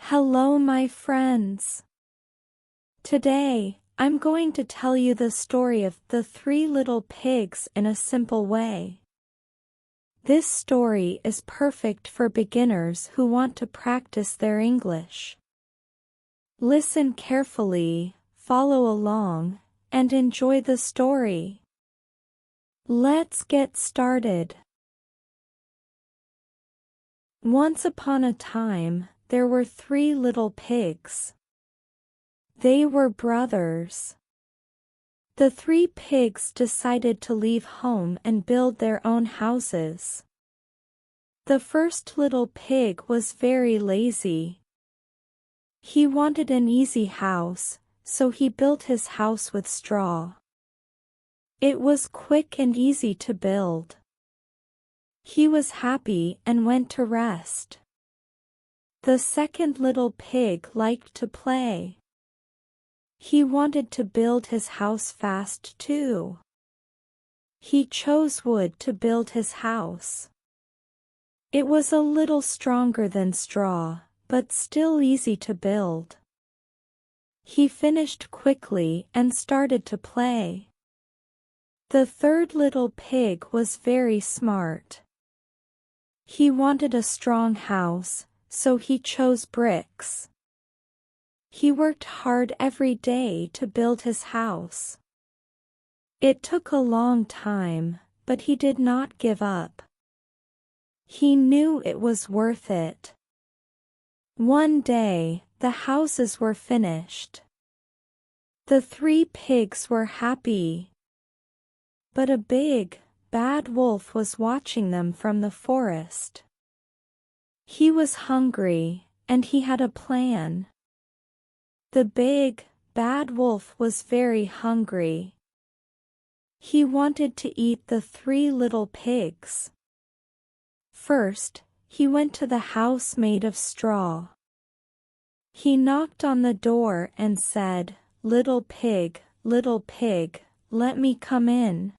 Hello, my friends. Today, I'm going to tell you the story of the Three Little Pigs in a simple way. This story is perfect for beginners who want to practice their English. Listen carefully, follow along, and enjoy the story. Let's get started. Once upon a time, there were three little pigs. They were brothers. The three pigs decided to leave home and build their own houses. The first little pig was very lazy. He wanted an easy house, so he built his house with straw. It was quick and easy to build. He was happy and went to rest. The second little pig liked to play. He wanted to build his house fast too. He chose wood to build his house. It was a little stronger than straw, but still easy to build. He finished quickly and started to play. The third little pig was very smart. He wanted a strong house, so he chose bricks. He worked hard every day to build his house. It took a long time, but he did not give up. He knew it was worth it. One day, the houses were finished. The three pigs were happy. But a big, bad wolf was watching them from the forest. He was hungry, and he had a plan. The big, bad wolf was very hungry. He wanted to eat the three little pigs. First, he went to the house made of straw. He knocked on the door and said, little pig, let me come in."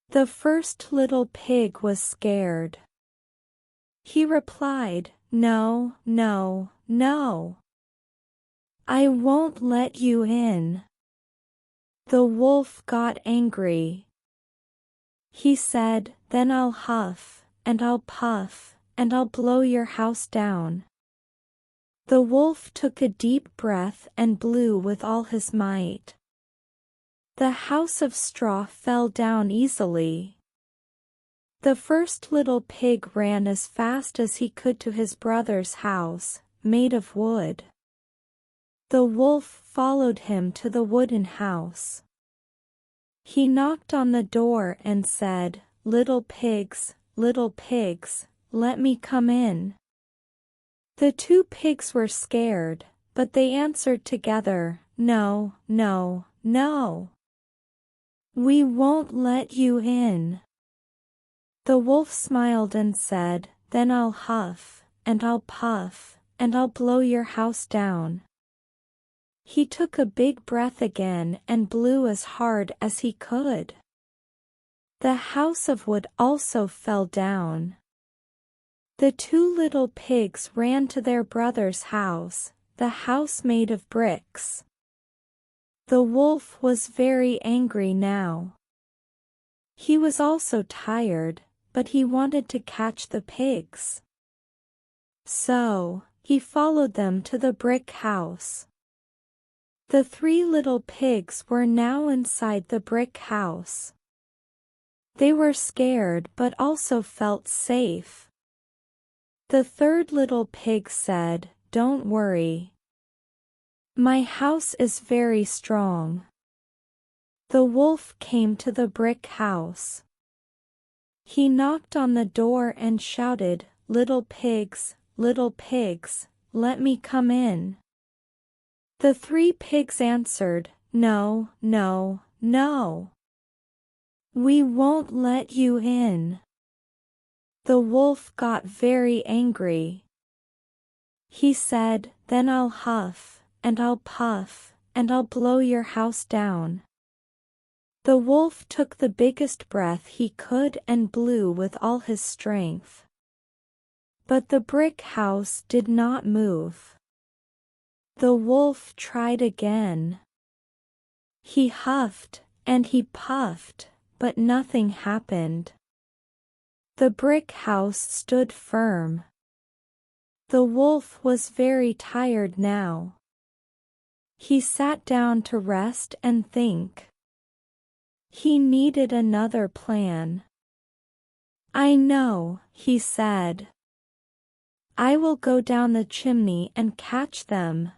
The first little pig was scared. He replied, "No, no, no. I won't let you in." The wolf got angry. He said, "Then I'll huff, and I'll puff, and I'll blow your house down." The wolf took a deep breath and blew with all his might. The house of straw fell down easily. The first little pig ran as fast as he could to his brother's house, made of wood. The wolf followed him to the wooden house. He knocked on the door and said, little pigs, let me come in." The two pigs were scared, but they answered together, "No, no, no. We won't let you in." The wolf smiled and said, "Then I'll huff, and I'll puff, and I'll blow your house down." He took a big breath again and blew as hard as he could. The house of wood also fell down. The two little pigs ran to their brother's house, the house made of bricks. The wolf was very angry now. He was also tired, but he wanted to catch the pigs. So, he followed them to the brick house. The three little pigs were now inside the brick house. They were scared but also felt safe. The third little pig said, "Don't worry. My house is very strong." The wolf came to the brick house. He knocked on the door and shouted, little pigs, let me come in." The three pigs answered, "No, no, no. We won't let you in." The wolf got very angry. He said, "Then I'll huff, and I'll puff, and I'll blow your house down." The wolf took the biggest breath he could and blew with all his strength. But the brick house did not move. The wolf tried again. He huffed and he puffed, but nothing happened. The brick house stood firm. The wolf was very tired now. He sat down to rest and think. He needed another plan. "I know," he said. "I will go down the chimney and catch them."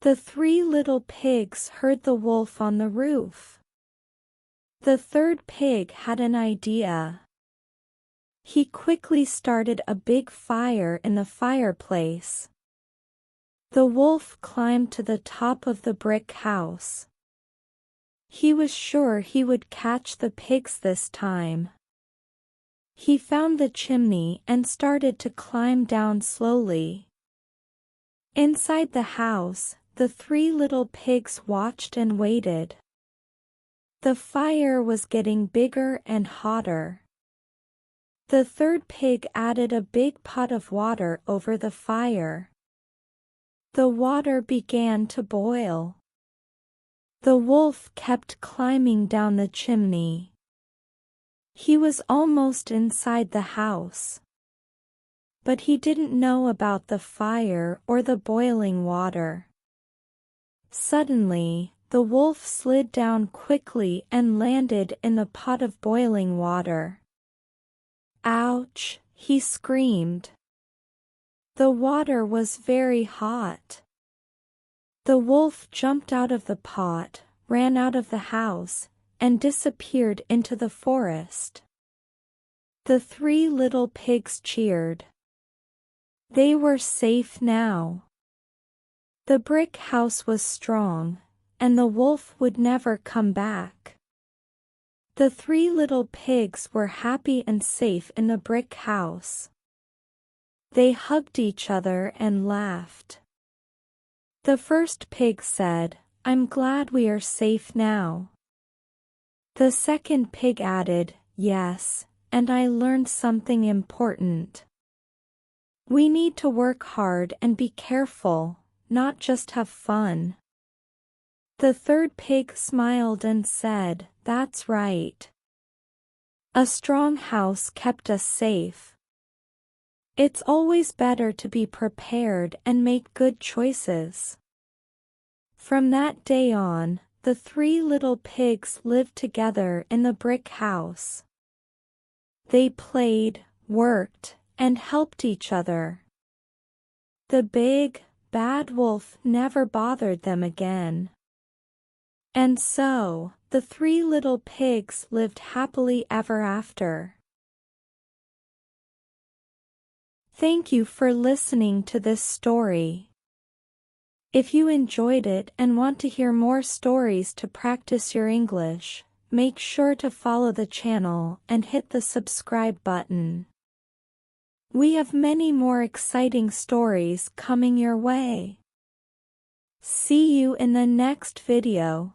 The three little pigs heard the wolf on the roof. The third pig had an idea. He quickly started a big fire in the fireplace. The wolf climbed to the top of the brick house. He was sure he would catch the pigs this time. He found the chimney and started to climb down slowly. Inside the house, the three little pigs watched and waited. The fire was getting bigger and hotter. The third pig added a big pot of water over the fire. The water began to boil. The wolf kept climbing down the chimney. He was almost inside the house. But he didn't know about the fire or the boiling water. Suddenly, the wolf slid down quickly and landed in the pot of boiling water. "Ouch!" he screamed. The water was very hot. The wolf jumped out of the pot, ran out of the house, and disappeared into the forest. The three little pigs cheered. They were safe now. The brick house was strong, and the wolf would never come back. The three little pigs were happy and safe in the brick house. They hugged each other and laughed. The first pig said, "I'm glad we are safe now." The second pig added, "Yes, and I learned something important. We need to work hard and be careful, not just have fun." The third pig smiled and said, "That's right. A strong house kept us safe. It's always better to be prepared and make good choices." From that day on, the three little pigs lived together in the brick house. They played, worked, and helped each other. The big, bad wolf never bothered them again. And so, the three little pigs lived happily ever after. Thank you for listening to this story. If you enjoyed it and want to hear more stories to practice your English, make sure to follow the channel and hit the subscribe button. We have many more exciting stories coming your way. See you in the next video.